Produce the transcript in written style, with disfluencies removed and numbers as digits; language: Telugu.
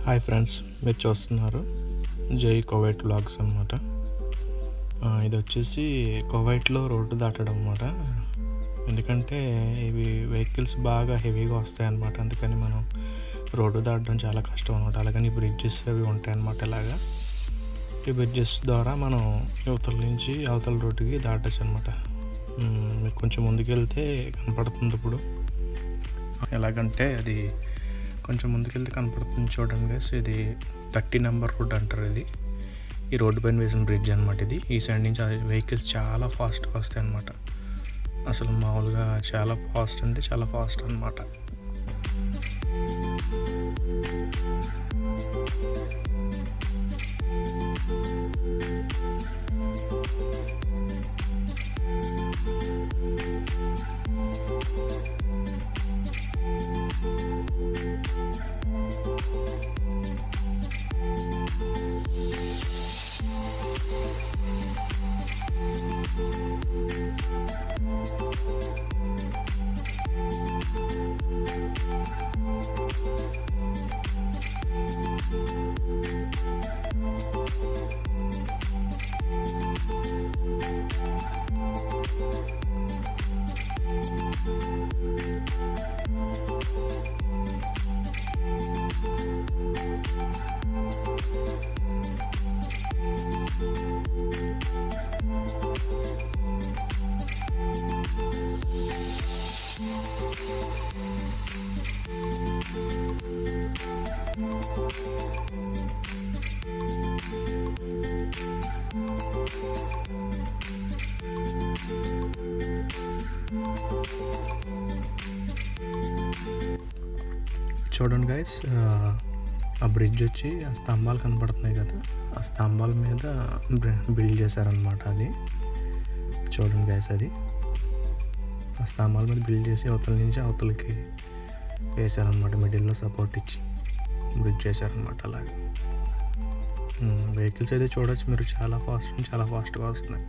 హాయ్ ఫ్రెండ్స్, మీరు చూస్తున్నారు జై కువైట్ వ్లాగ్స్ అనమాట. ఇది వచ్చేసి కువైట్లో రోడ్డు దాటడం అనమాట. ఎందుకంటే ఇవి వెహికల్స్ బాగా హెవీగా వస్తాయి అన్నమాట. అందుకని మనం రోడ్డు దాటడం చాలా కష్టం అనమాట. అలాగని బ్రిడ్జెస్ అవి ఉంటాయి అన్నమాట. ఇలాగా ఈ బ్రిడ్జెస్ ద్వారా మనం యువతల నుంచి అవతల రోడ్డుకి దాటచ్చు అనమాట. మీకు కొంచెం ముందుకెళ్తే కనపడుతుంది. ఇప్పుడు ఎలాగంటే అది కొంచెం ముందుకెళ్తే కనపడుతుంది, చూడండి గైస్. ఇది 30 నెంబర్ రోడ్ అంటారు. ఇది ఈ రోడ్డు పైన వేసిన బ్రిడ్జ్ అనమాట. ఇది ఈ సైడ్ నుంచి వెహికల్స్ చాలా ఫాస్ట్గా వస్తాయి అన్నమాట. అసలు మామూలుగా చాలా ఫాస్ట్ అంటే చాలా ఫాస్ట్ అనమాట. చూడండి గైస్, ఆ బ్రిడ్జ్ వచ్చి ఆ స్తంభాలు కనపడుతున్నాయి కదా, ఆ స్తంభాల మీద బిల్డ్ చేశారనమాట. అది చూడండి గైస్, అది ఆ స్తంభాల మీద బిల్డ్ చేసి అవతల నుంచి అవతలకి వేశారనమాట. మిడిల్లో సపోర్ట్ ఇచ్చి బ్రిడ్జ్ చేశారనమాట. అలాగే వెహికల్స్ అయితే చూడవచ్చు మీరు, చాలా ఫాస్ట్గా వస్తున్నాయి.